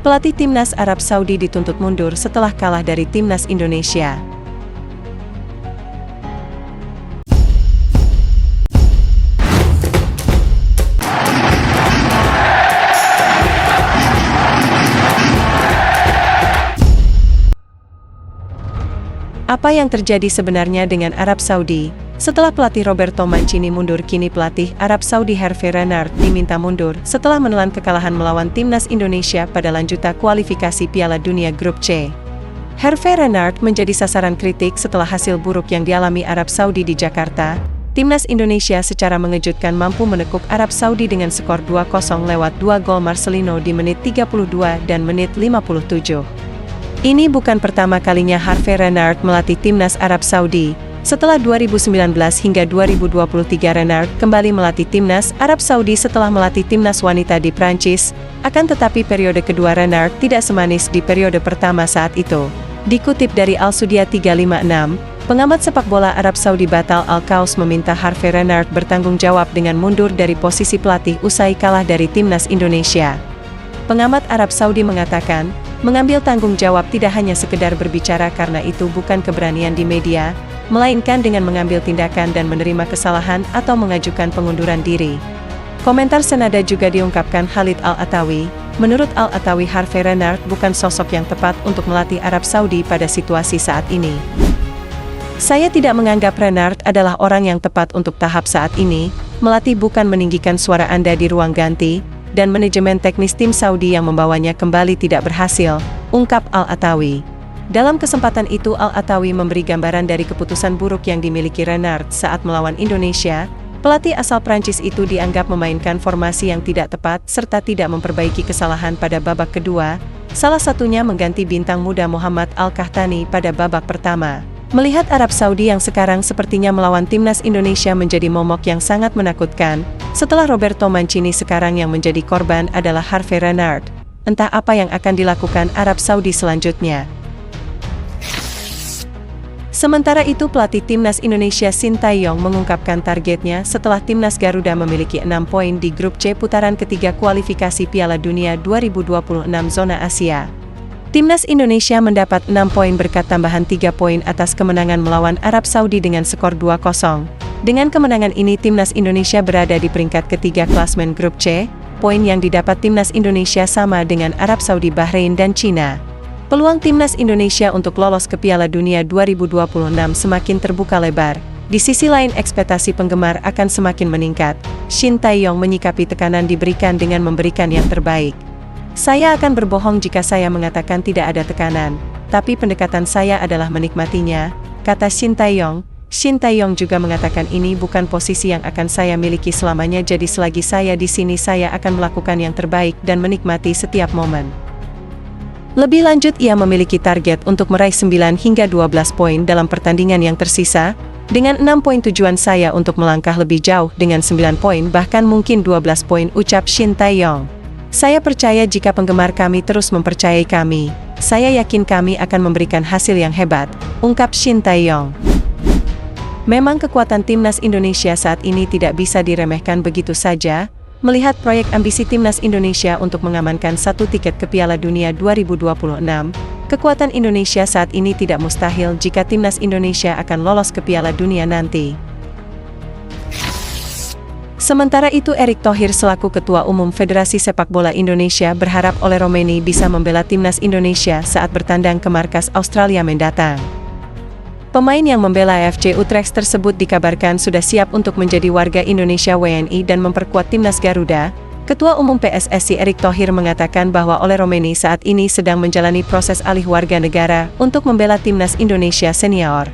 Pelatih Timnas Arab Saudi dituntut mundur setelah kalah dari Timnas Indonesia. Apa yang terjadi sebenarnya dengan Arab Saudi? Setelah pelatih Roberto Mancini mundur, kini pelatih Arab Saudi Hervé Renard diminta mundur setelah menelan kekalahan melawan Timnas Indonesia pada lanjutan kualifikasi Piala Dunia Grup C. Hervé Renard menjadi sasaran kritik setelah hasil buruk yang dialami Arab Saudi di Jakarta. Timnas Indonesia secara mengejutkan mampu menekuk Arab Saudi dengan skor 2-0 lewat 2 gol Marcelino di menit 32 dan menit 57. Ini bukan pertama kalinya Hervé Renard melatih Timnas Arab Saudi. Setelah 2019 hingga 2023 Renard kembali melatih Timnas Arab Saudi setelah melatih Timnas wanita di Prancis. Akan tetapi periode kedua Renard tidak semanis di periode pertama saat itu. Dikutip dari Al-Sudia 356, pengamat sepak bola Arab Saudi Batal Al-Qaus meminta Hervé Renard bertanggung jawab dengan mundur dari posisi pelatih usai kalah dari Timnas Indonesia. Pengamat Arab Saudi mengatakan, mengambil tanggung jawab tidak hanya sekedar berbicara karena itu bukan keberanian di media, melainkan dengan mengambil tindakan dan menerima kesalahan atau mengajukan pengunduran diri. Komentar senada juga diungkapkan Khalid Al-Atawi. Menurut Al-Atawi, Hervé Renard bukan sosok yang tepat untuk melatih Arab Saudi pada situasi saat ini. Saya tidak menganggap Renard adalah orang yang tepat untuk tahap saat ini. Melatih bukan meninggikan suara Anda di ruang ganti, dan manajemen teknis tim Saudi yang membawanya kembali tidak berhasil, ungkap Al-Atawi. Dalam kesempatan itu Al-Atawi memberi gambaran dari keputusan buruk yang dimiliki Renard saat melawan Indonesia. Pelatih asal Prancis itu dianggap memainkan formasi yang tidak tepat serta tidak memperbaiki kesalahan pada babak kedua, salah satunya mengganti bintang muda Muhammad Al-Qahtani pada babak pertama. Melihat Arab Saudi yang sekarang sepertinya melawan Timnas Indonesia menjadi momok yang sangat menakutkan, setelah Roberto Mancini sekarang yang menjadi korban adalah Hervé Renard. Entah apa yang akan dilakukan Arab Saudi selanjutnya. Sementara itu pelatih Timnas Indonesia Shin Tae-yong mengungkapkan targetnya setelah Timnas Garuda memiliki 6 poin di grup C putaran ketiga kualifikasi Piala Dunia 2026 zona Asia. Timnas Indonesia mendapat 6 poin berkat tambahan 3 poin atas kemenangan melawan Arab Saudi dengan skor 2-0. Dengan kemenangan ini Timnas Indonesia berada di peringkat ketiga klasmen grup C. Poin yang didapat Timnas Indonesia sama dengan Arab Saudi, Bahrain dan Cina. Peluang Timnas Indonesia untuk lolos ke Piala Dunia 2026 semakin terbuka lebar. Di sisi lain ekspektasi penggemar akan semakin meningkat. Shin Tae-yong menyikapi tekanan diberikan dengan memberikan yang terbaik. Saya akan berbohong jika saya mengatakan tidak ada tekanan, tapi pendekatan saya adalah menikmatinya, kata Shin Tae-yong. Shin Tae-yong juga mengatakan ini bukan posisi yang akan saya miliki selamanya, jadi selagi saya di sini saya akan melakukan yang terbaik dan menikmati setiap momen. Lebih lanjut, ia memiliki target untuk meraih 9 hingga 12 poin dalam pertandingan yang tersisa. Dengan 6 poin tujuan saya untuk melangkah lebih jauh dengan 9 poin bahkan mungkin 12 poin, ucap Shin Tae-yong. Saya percaya jika penggemar kami terus mempercayai kami, saya yakin kami akan memberikan hasil yang hebat, ungkap Shin Tae-yong. Memang kekuatan Timnas Indonesia saat ini tidak bisa diremehkan begitu saja. Melihat proyek ambisi Timnas Indonesia untuk mengamankan satu tiket ke Piala Dunia 2026, kekuatan Indonesia saat ini tidak mustahil jika Timnas Indonesia akan lolos ke Piala Dunia nanti. Sementara itu Erick Thohir selaku Ketua Umum Federasi Sepak Bola Indonesia berharap Ole Roemeni bisa membela Timnas Indonesia saat bertandang ke markas Australia mendatang. Pemain yang membela AFC Utrecht tersebut dikabarkan sudah siap untuk menjadi warga Indonesia WNI dan memperkuat Timnas Garuda. Ketua Umum PSSI Erick Thohir mengatakan bahwa Ole Roemeni saat ini sedang menjalani proses alih warga negara untuk membela Timnas Indonesia senior.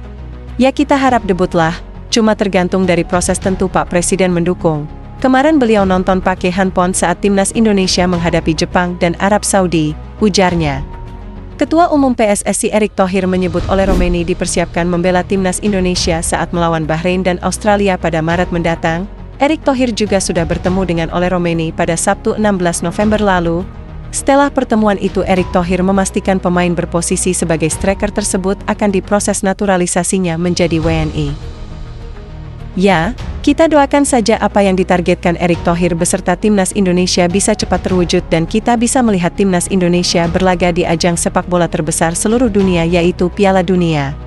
Ya, kita harap debutlah, cuma tergantung dari proses, tentu Pak Presiden mendukung. Kemarin beliau nonton pakai handphone saat Timnas Indonesia menghadapi Jepang dan Arab Saudi, ujarnya. Ketua Umum PSSI Erick Thohir menyebut Ole Roemeni dipersiapkan membela Timnas Indonesia saat melawan Bahrain dan Australia pada Maret mendatang. Erick Thohir juga sudah bertemu dengan Ole Roemeni pada Sabtu 16 November lalu. Setelah pertemuan itu Erick Thohir memastikan pemain berposisi sebagai striker tersebut akan diproses naturalisasinya menjadi WNI. Ya, kita doakan saja apa yang ditargetkan Erick Thohir beserta Timnas Indonesia bisa cepat terwujud dan kita bisa melihat Timnas Indonesia berlaga di ajang sepak bola terbesar seluruh dunia yaitu Piala Dunia.